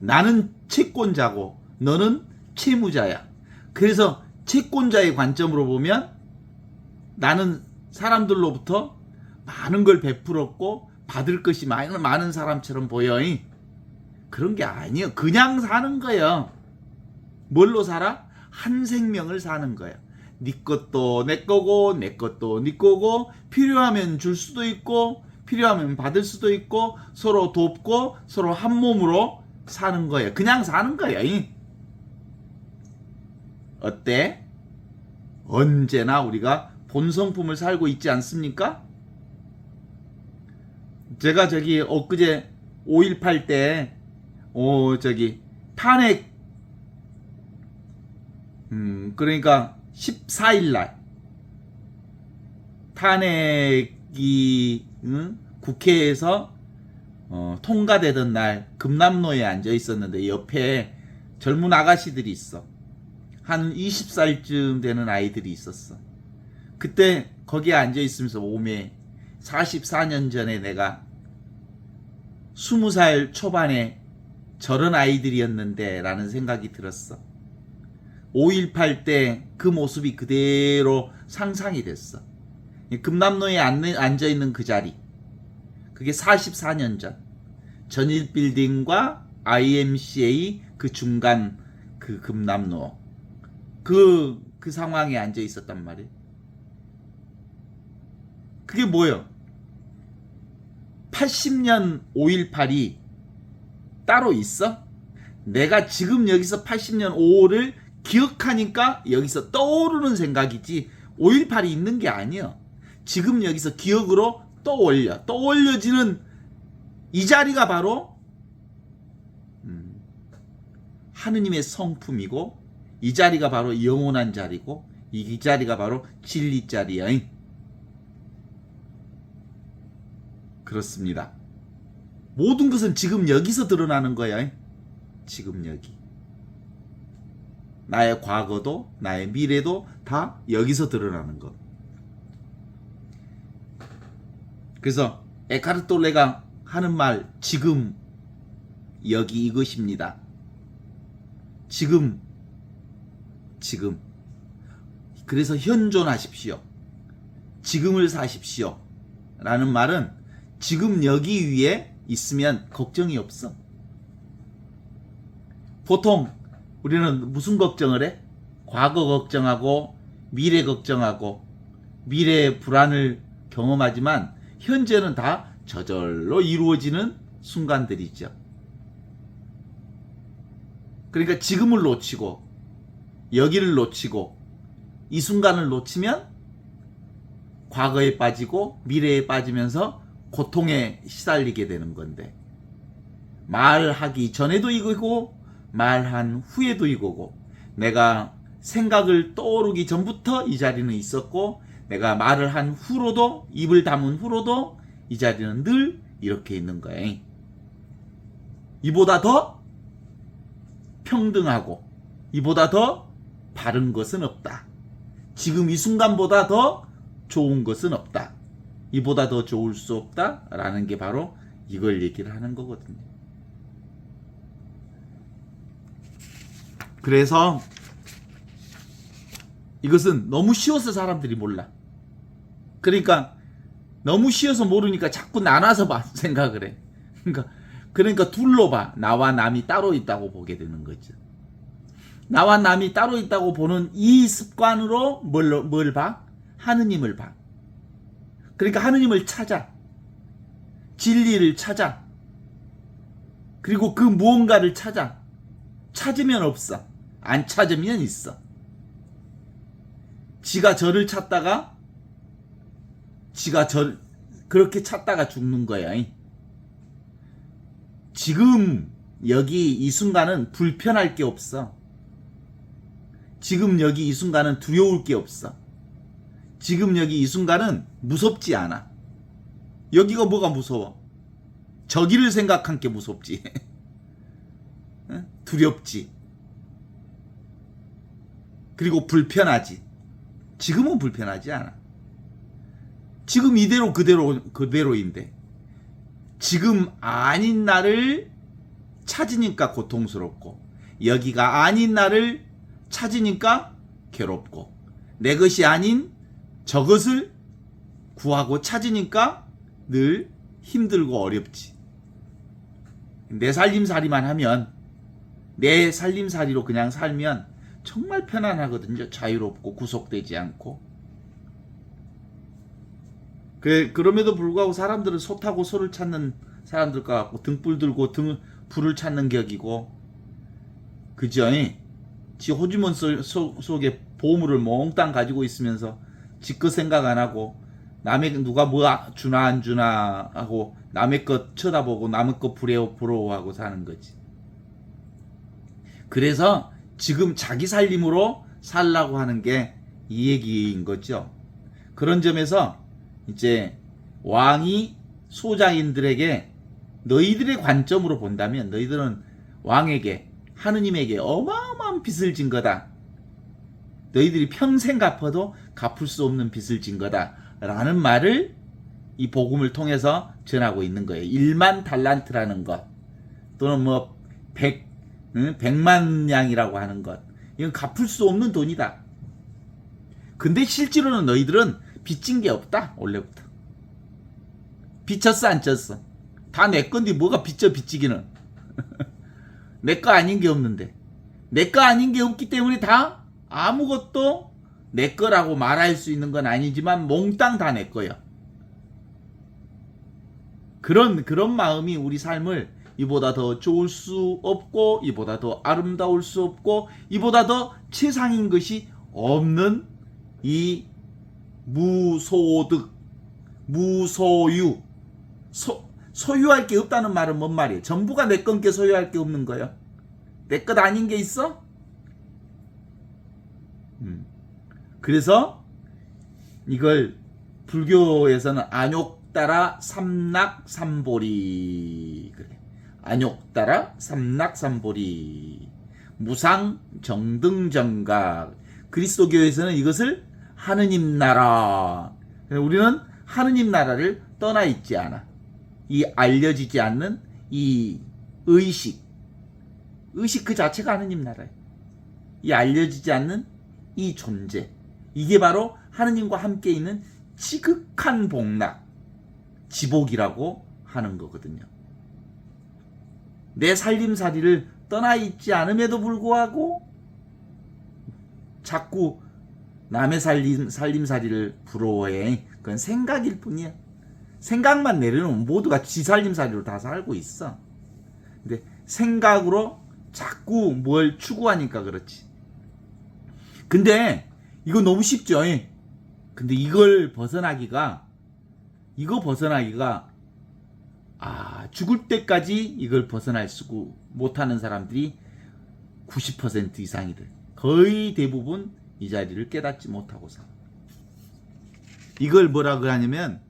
나는 채권자고 너는 채무자야. 그래서 채권자의 관점으로 보면 나는 사람들로부터 많은 걸 베풀었고 받을 것이 많은 사람처럼 보여. 그런 게 아니에요. 그냥 사는 거예요. 뭘로 살아? 한 생명을 사는 거야. 네 것도 내 거고 내 것도 네 거고, 필요하면 줄 수도 있고 필요하면 받을 수도 있고, 서로 돕고 서로 한 몸으로 사는 거야. 그냥 사는 거야. 어때? 언제나 우리가 본성품을 살고 있지 않습니까? 제가 엊그제 5.18 때 탄핵 그러니까 14일 날 탄핵이 국회에서 통과되던 날 금남로에 앉아 있었는데 옆에 젊은 아가씨들이 있어. 한 20살쯤 되는 아이들이 있었어. 그때 거기에 앉아 있으면서 오메 44년 전에 내가 20살 초반에 저런 아이들이었는데 라는 생각이 들었어. 5.18 때 그 모습이 그대로 상상이 됐어. 금남로에 앉아있는 그 자리, 그게 44년 전 전일빌딩과 IMCA 그 중간 그 금남로 그 상황에 앉아 있었단 말이에요. 그게 뭐예요? 80년 5.18이 따로 있어? 내가 지금 여기서 80년 5.5를 기억하니까 여기서 떠오르는 생각이지 5.18이 있는 게 아니야. 지금 여기서 기억으로 떠올려지는 이 자리가 바로 하느님의 성품이고, 이 자리가 바로 영원한 자리고, 이 자리가 바로 진리 자리야. 그렇습니다. 모든 것은 지금 여기서 드러나는 거야. 지금 여기. 나의 과거도 나의 미래도 다 여기서 드러나는 것. 그래서 에카르트 톨레가 하는 말, 지금 여기 이것입니다. 지금. 그래서 현존하십시오. 지금을 사십시오. 라는 말은 지금 여기 위에 있으면 걱정이 없어. 보통 우리는 무슨 걱정을 해? 과거 걱정하고 미래 걱정하고 미래의 불안을 경험하지만 현재는 다 저절로 이루어지는 순간들이죠. 그러니까 지금을 놓치고 여기를 놓치고 이 순간을 놓치면 과거에 빠지고 미래에 빠지면서 고통에 시달리게 되는 건데, 말하기 전에도 이거고 말한 후에도 이거고, 내가 생각을 떠오르기 전부터 이 자리는 있었고 내가 말을 한 후로도, 입을 다문 후로도 이 자리는 늘 이렇게 있는 거예요. 이보다 더 평등하고 이보다 더 바른 것은 없다. 지금 이 순간보다 더 좋은 것은 없다. 이보다 더 좋을 수 없다. 라는 게 바로 이걸 얘기를 하는 거거든요. 그래서 이것은 너무 쉬워서 사람들이 몰라. 그러니까 너무 쉬워서 모르니까 자꾸 나눠서 봐 생각을 해. 그러니까 둘로 봐. 나와 남이 따로 있다고 보게 되는 거죠. 나와 남이 따로 있다고 보는 이 습관으로 뭘 봐? 하느님을 봐. 그러니까 하느님을 찾아. 진리를 찾아. 그리고 그 무언가를 찾아. 찾으면 없어. 안 찾으면 있어. 지가 저를 찾다가 그렇게 찾다가 죽는 거야. 지금 여기 이 순간은 불편할 게 없어. 지금 여기 이 순간은 두려울 게 없어. 지금 여기 이 순간은 무섭지 않아. 여기가 뭐가 무서워? 저기를 생각한 게 무섭지. 두렵지. 그리고 불편하지. 지금은 불편하지 않아. 지금 이대로 그대로인데 지금 아닌 나를 찾으니까 고통스럽고, 여기가 아닌 나를 찾으니까 괴롭고, 내 것이 아닌 저것을 구하고 찾으니까 늘 힘들고 어렵지. 내 살림살이만 하면, 내 살림살이로 그냥 살면 정말 편안하거든요. 자유롭고 구속되지 않고. 그럼에도 불구하고 사람들은 소 타고 소를 찾는 사람들 같고, 등불 들고 불을 찾는 격이고, 그죠? 지 호주머니 속에 보물을 몽땅 가지고 있으면서 지 것 생각 안 하고, 남의 누가 뭐 주나 안 주나 하고 남의 것 쳐다보고 남의 것 부러워하고 사는 거지. 그래서 지금 자기 살림으로 살라고 하는 게 이 얘기인 거죠. 그런 점에서 이제 왕이 소장인들에게 너희들의 관점으로 본다면 너희들은 왕에게 하느님에게 어마어마한 빚을 진 거다. 너희들이 평생 갚아도 갚을 수 없는 빚을 진 거다. 라는 말을 이 복음을 통해서 전하고 있는 거예요. 1만 달란트라는 것 또는 뭐 100만 양이라고 하는 것, 이건 갚을 수 없는 돈이다. 근데 실제로는 너희들은 빚진 게 없다. 원래부터 빚졌어 안 졌어? 다 내 건데 뭐가 빚지기는. 내 거 아닌 게 없는데, 내 거 아닌 게 없기 때문에 다 아무것도 내 거라고 말할 수 있는 건 아니지만 몽땅 다 내 거야. 그런 마음이 우리 삶을 이보다 더 좋을 수 없고, 이보다 더 아름다울 수 없고, 이보다 더 최상인 것이 없는 이 무소득, 무소유, 소유할 게 없다는 말은 뭔 말이에요? 전부가 내 건께 소유할 게 없는 거예요. 내 것 아닌 게 있어? 그래서 이걸 불교에서는 안욕따라 삼락삼보리, 그래. 안욕따라 삼락삼보리, 무상 정등정각. 그리스도교에서는 이것을 하느님 나라, 우리는 하느님 나라를 떠나 있지 않아. 이 알려지지 않는 이 의식 그 자체가 하느님 나라예요. 이 알려지지 않는 이 존재, 이게 바로 하느님과 함께 있는 지극한 복락, 지복이라고 하는 거거든요. 내 살림살이를 떠나 있지 않음에도 불구하고 자꾸 남의 살림살이를 부러워해. 그건 생각일 뿐이야. 생각만 내려놓으면 모두가 지 살림살이로 다 살고 있어. 근데 생각으로 자꾸 뭘 추구하니까 그렇지. 근데 이거 너무 쉽죠. 근데 이걸 벗어나기가 죽을 때까지 이걸 벗어날 수 못하는 사람들이 90% 이상이 돼. 거의 대부분 이 자리를 깨닫지 못하고 살아. 이걸 뭐라 그러냐면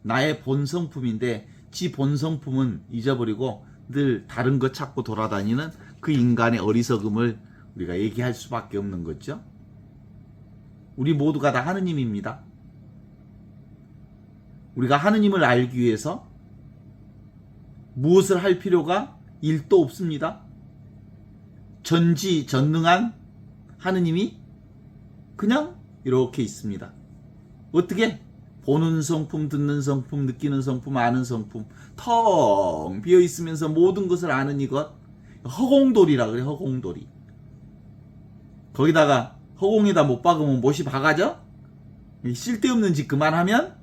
나의 본성품인데, 지 본성품은 잊어버리고 늘 다른 거 찾고 돌아다니는 그 인간의 어리석음을 우리가 얘기할 수밖에 없는 거죠. 우리 모두가 다 하느님입니다. 우리가 하느님을 알기 위해서 무엇을 할 필요가 1도 없습니다. 전지전능한 하느님이 그냥 이렇게 있습니다. 어떻게? 보는 성품, 듣는 성품, 느끼는 성품, 아는 성품, 텅 비어 있으면서 모든 것을 아는 이것, 허공돌이라 그래. 허공돌이. 거기다가 허공에다 못 박으면 못이 박아져? 쓸데없는 짓 그만하면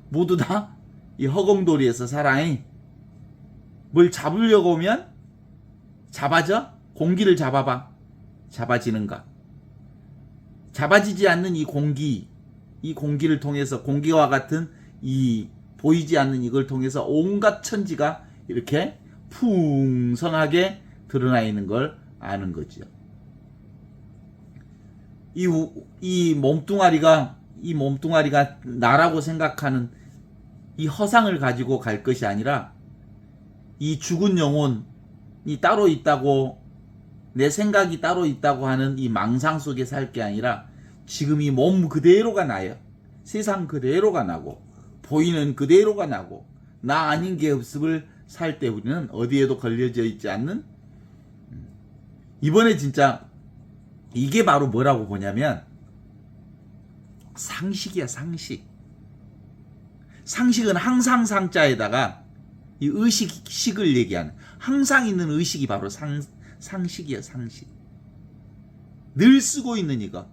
모두 다 이 허공돌이에서 살아. 뭘 잡으려고 오면 잡아져? 공기를 잡아봐. 잡아지는가? 잡아지지 않는 이 공기를 통해서, 공기와 같은 이 보이지 않는 이걸 통해서 온갖 천지가 이렇게 풍성하게 드러나 있는 걸 아는 거죠. 이 몸뚱아리가 나라고 생각하는 이 허상을 가지고 갈 것이 아니라, 이 죽은 영혼이 따로 있다고, 내 생각이 따로 있다고 하는 이 망상 속에 살 게 아니라, 지금 이 몸 그대로가 나요. 세상 그대로가 나고, 보이는 그대로가 나고, 나 아닌 게 없음을 살 때 우리는 어디에도 걸려져 있지 않는, 이번에 진짜 이게 바로 뭐라고 보냐면 상식이야. 상식은 항상 상자에다가 이 의식을 얘기하는, 항상 있는 의식이 바로 상식이야. 상식. 늘 쓰고 있는 이거.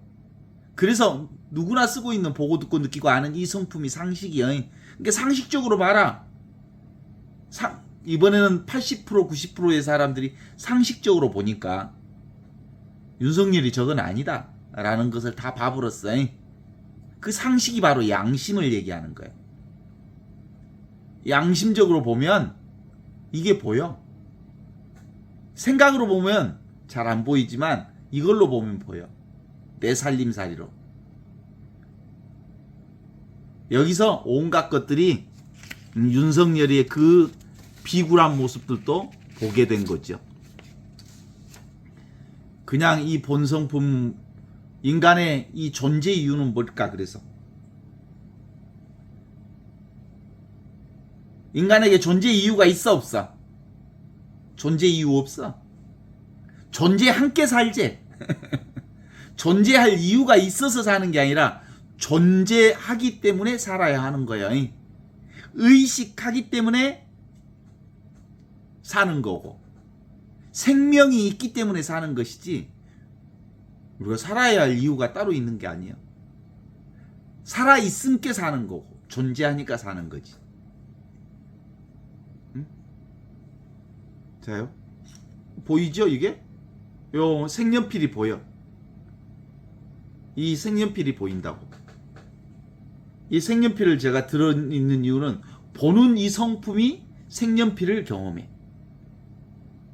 그래서 누구나 쓰고 있는, 보고 듣고 느끼고 아는 이 성품이 상식이야. 그러니까 상식적으로 봐라. 이번에는 80% 90%의 사람들이 상식적으로 보니까 윤석열이 저건 아니다 라는 것을 다 봐버렸어. 그 상식이 바로 양심을 얘기하는 거예요. 양심적으로 보면 이게 보여. 생각으로 보면 잘 안 보이지만 이걸로 보면 보여. 내 살림살이로. 여기서 온갖 것들이 윤석열의 그 비굴한 모습들도 보게 된 거죠. 그냥 이 본성품, 인간의 이 존재 이유는 뭘까? 그래서 인간에게 존재 이유가 있어 없어? 존재 이유 없어. 존재 함께 살지. 존재할 이유가 있어서 사는 게 아니라 존재하기 때문에 살아야 하는 거예요. 의식하기 때문에 사는 거고, 생명이 있기 때문에 사는 것이지 우리가 살아야 할 이유가 따로 있는 게 아니에요. 살아있음께 사는 거고 존재하니까 사는 거지. 응? 자요, 보이죠? 이게 요 색연필이 보여. 이 색연필이 보인다고. 이 색연필을 제가 들어있는 이유는 보는 이 성품이 색연필을 경험해.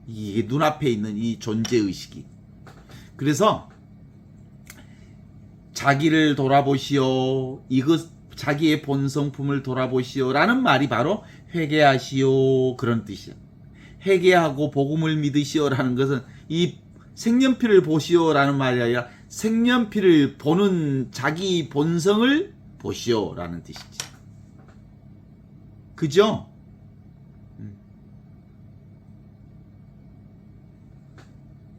이게 눈앞에 있는 이 존재의식이. 그래서 자기를 돌아보시오, 이것 자기의 본성품을 돌아보시오 라는 말이 바로 회개하시오 그런 뜻이야. 회개하고 복음을 믿으시오 라는 것은 이 색연필을 보시오 라는 말이 아니라 색연필을 보는 자기 본성을 보시오 라는 뜻이지. 그죠?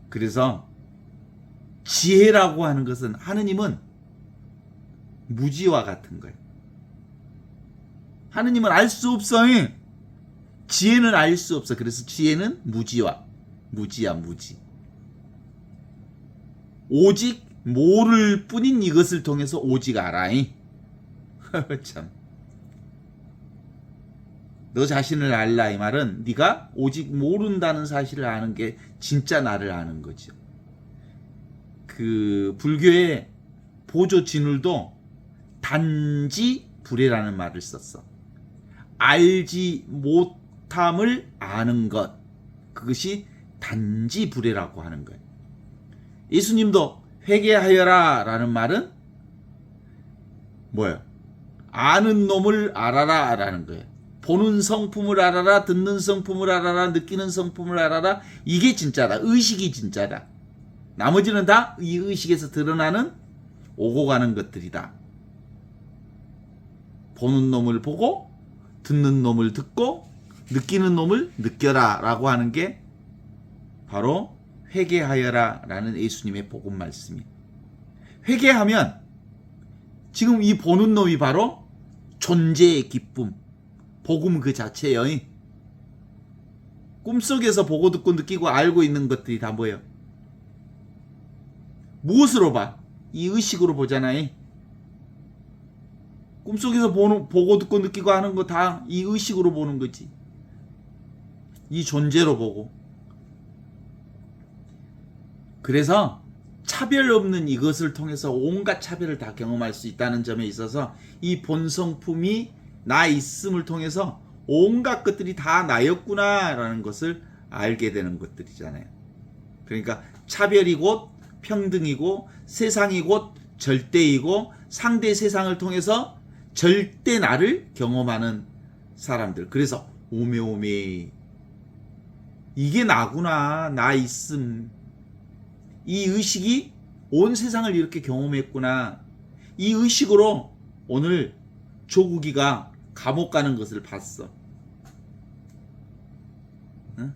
그래서 지혜라고 하는 것은, 하느님은 무지와 같은 거예요. 하느님은 알 수 없어. 지혜는 알 수 없어. 그래서 지혜는 무지야, 무지. 오직 모를 뿐인 이것을 통해서 오직 알아. 참. 너 자신을 알라 이 말은 네가 오직 모른다는 사실을 아는 게 진짜 나를 아는 거죠. 그 불교의 보조 진울도 단지 불해라는 말을 썼어. 알지 못함을 아는 것, 그것이 단지 불해라고 하는 거예요. 예수님도 회개하여라 라는 말은 뭐예요? 아는 놈을 알아라 라는 거예요. 보는 성품을 알아라, 듣는 성품을 알아라, 느끼는 성품을 알아라. 이게 진짜다. 의식이 진짜다. 나머지는 다 이 의식에서 드러나는 오고 가는 것들이다. 보는 놈을 보고, 듣는 놈을 듣고, 느끼는 놈을 느껴라 라고 하는 게 바로 회개하여라 라는 예수님의 복음 말씀이에요. 회개하면 지금 이 보는 놈이 바로 존재의 기쁨, 복음 그 자체예요. 꿈속에서 보고 듣고 느끼고 알고 있는 것들이 다 뭐예요? 무엇으로 봐? 이 의식으로 보잖아요. 꿈속에서 보고 듣고 느끼고 하는 거 다 이 의식으로 보는 거지. 이 존재로 보고. 그래서 차별 없는 이것을 통해서 온갖 차별을 다 경험할 수 있다는 점에 있어서 이 본성품이 나 있음을 통해서 온갖 것들이 다 나였구나라는 것을 알게 되는 것들이잖아요. 그러니까 차별이 곧 평등이고, 세상이 곧 절대이고, 상대 세상을 통해서 절대 나를 경험하는 사람들. 그래서 오메오메, 이게 나구나, 나 있음. 이 의식이 온 세상을 이렇게 경험했구나. 이 의식으로 오늘 조국이가 감옥 가는 것을 봤어. 응?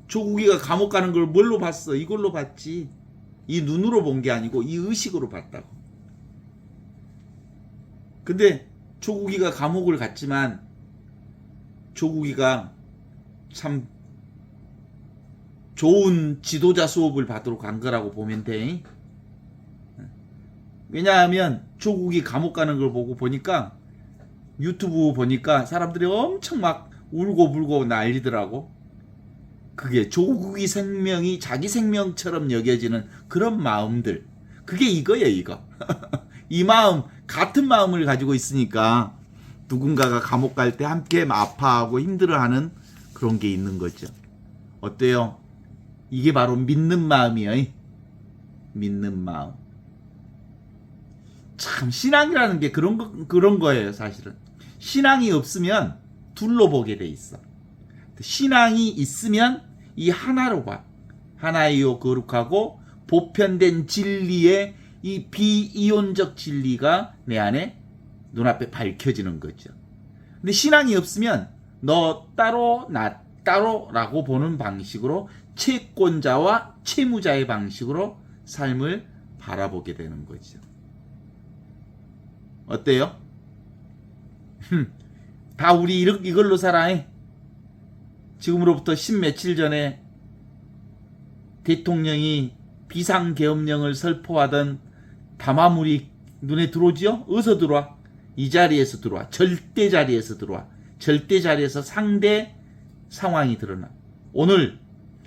조국이가 감옥 가는 걸 뭘로 봤어? 이걸로 봤지. 이 눈으로 본 게 아니고 이 의식으로 봤다고. 근데 조국이가 감옥을 갔지만 조국이가 참 좋은 지도자 수업을 받으러 간 거라고 보면 돼. 왜냐하면 조국이 감옥 가는 걸 보니까, 유튜브 보니까 사람들이 엄청 막 울고 난리더라고. 그게 조국이 생명이 자기 생명처럼 여겨지는 그런 마음들. 그게 이거예요, 이거. 이 마음, 같은 마음을 가지고 있으니까 누군가가 감옥 갈 때 함께 아파하고 힘들어하는 그런 게 있는 거죠. 어때요? 이게 바로 믿는 마음이에요. 믿는 마음. 참 신앙이라는 게 그런 거예요, 사실은. 신앙이 없으면 둘로 보게 돼 있어. 신앙이 있으면 이 하나로 봐. 하나이요 거룩하고 보편된 진리의 이 비이론적 진리가 내 안에 눈앞에 밝혀지는 거죠. 근데 신앙이 없으면 너 따로 나 따로라고 보는 방식으로 채권자와 채무자의 방식으로 삶을 바라보게 되는 거죠. 어때요? 다 우리 이걸로 살아. 지금으로부터 10며칠 전에 대통령이 비상계엄령을 설포하던 담화물이 눈에 들어오지요? 어디서 들어와? 이 자리에서 들어와. 절대 자리에서 들어와. 절대 자리에서 상대 상황이 드러나. 오늘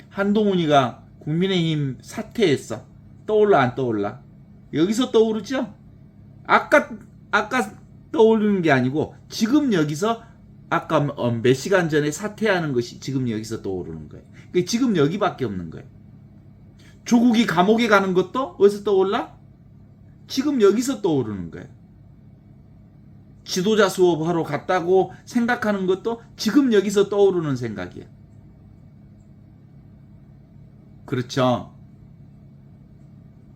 한동훈이가 국민의힘 사퇴했어. 떠올라 안 떠올라? 여기서 떠오르죠? 아까 떠오르는 게 아니고 지금 여기서 아까 몇 시간 전에 사퇴하는 것이 지금 여기서 떠오르는 거예요. 그러니까 지금 여기밖에 없는 거예요. 조국이 감옥에 가는 것도 어디서 떠올라? 지금 여기서 떠오르는 거예요. 지도자 수업하러 갔다고 생각하는 것도 지금 여기서 떠오르는 생각이에요. 그렇죠.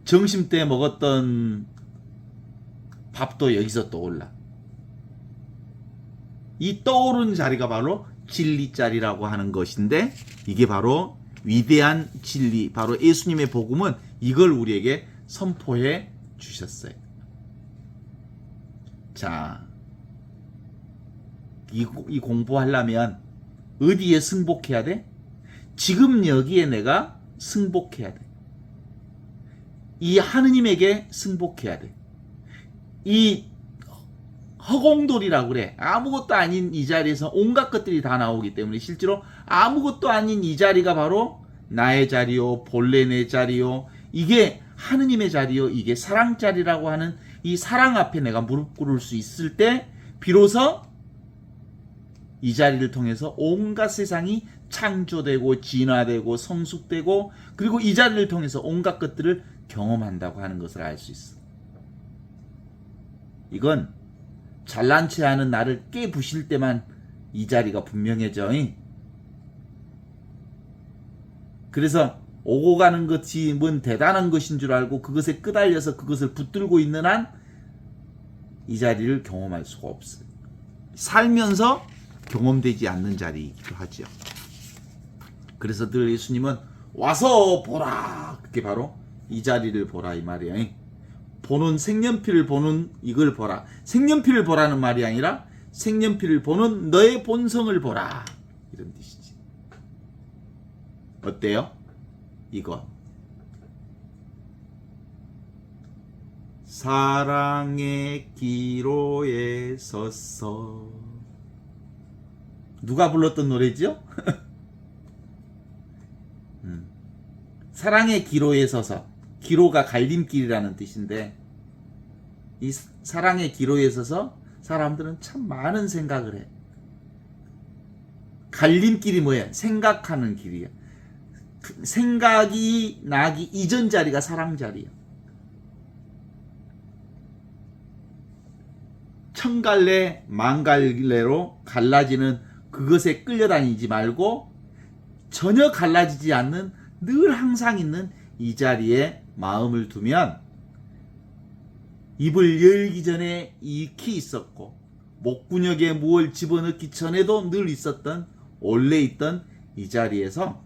점심 때 먹었던 밥도 여기서 떠올라. 이 떠오르는 자리가 바로 진리 자리라고 하는 것인데, 이게 바로 위대한 진리, 바로 예수님의 복음은 이걸 우리에게 선포해 주셨어요. 자, 이 공부하려면 어디에 승복해야 돼? 지금 여기에 내가 승복해야 돼. 이 하느님에게 승복해야 돼. 이 허공돌이라고 그래. 아무것도 아닌 이 자리에서 온갖 것들이 다 나오기 때문에 실제로 아무것도 아닌 이 자리가 바로 나의 자리요, 본래 내 자리요, 이게 하느님의 자리요, 이게 사랑 자리라고 하는 이 사랑 앞에 내가 무릎 꿇을 수 있을 때 비로소 이 자리를 통해서 온갖 세상이 창조되고 진화되고 성숙되고, 그리고 이 자리를 통해서 온갖 것들을 경험한다고 하는 것을 알 수 있어. 이건 잘난 체 하는 나를 깨부실 때만 이 자리가 분명해져. 그래서 오고 가는 것이 뭔 대단한 것인 줄 알고 그것에 끄달려서 그것을 붙들고 있는 한 이 자리를 경험할 수가 없어요. 살면서 경험되지 않는 자리이기도 하죠. 그래서 늘 예수님은 와서 보라, 그게 바로 이 자리를 보라 이 말이야. 보는 색연필을 보는 이걸 보라. 색연필을 보라는 말이 아니라 색연필을 보는 너의 본성을 보라, 이런 뜻이지. 어때요? 이거 사랑의 기로에 섰어. 누가 불렀던 노래죠? 사랑의 기로에 서서, 기로가 갈림길이라는 뜻인데, 이 사랑의 기로에 서서 사람들은 참 많은 생각을 해. 갈림길이 뭐야? 생각하는 길이야. 생각이 나기 이전 자리가 사랑 자리야. 천갈래 만갈래로 갈라지는 그것에 끌려다니지 말고 전혀 갈라지지 않는 늘 항상 있는 이 자리에 마음을 두면, 입을 열기 전에 익히 있었고 목구녕에 무엇을 집어넣기 전에도 늘 있었던, 원래 있던 이 자리에서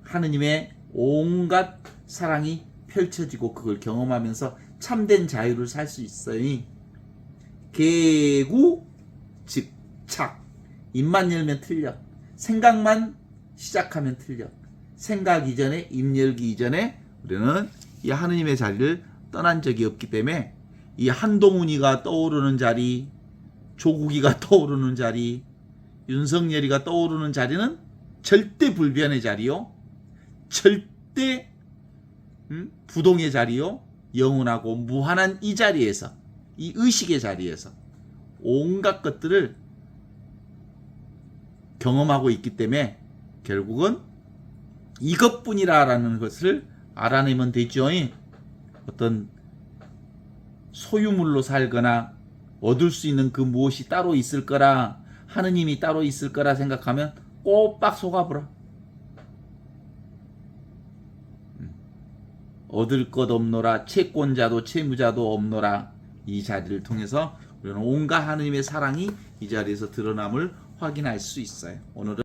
하느님의 온갖 사랑이 펼쳐지고 그걸 경험하면서 참된 자유를 살 수 있어요. 개구 즉착. 입만 열면 틀려. 생각만 시작하면 틀려. 생각 이전에, 입 열기 이전에 우리는 이 하느님의 자리를 떠난 적이 없기 때문에 이 한동훈이가 떠오르는 자리, 조국이가 떠오르는 자리, 윤석열이가 떠오르는 자리는 절대 불변의 자리요, 절대 부동의 자리요, 영원하고 무한한 이 자리에서, 이 의식의 자리에서 온갖 것들을 경험하고 있기 때문에 결국은 이것뿐이라는 것을 알아내면 되죠. 어떤 소유물로 살거나 얻을 수 있는 그 무엇이 따로 있을 거라, 하느님이 따로 있을 거라 생각하면 꼬박 속아버려. 얻을 것 없노라, 채권자도 채무자도 없노라. 이 자리를 통해서 우리는 온갖 하느님의 사랑이 이 자리에서 드러남을 확인할 수 있어요. 오늘은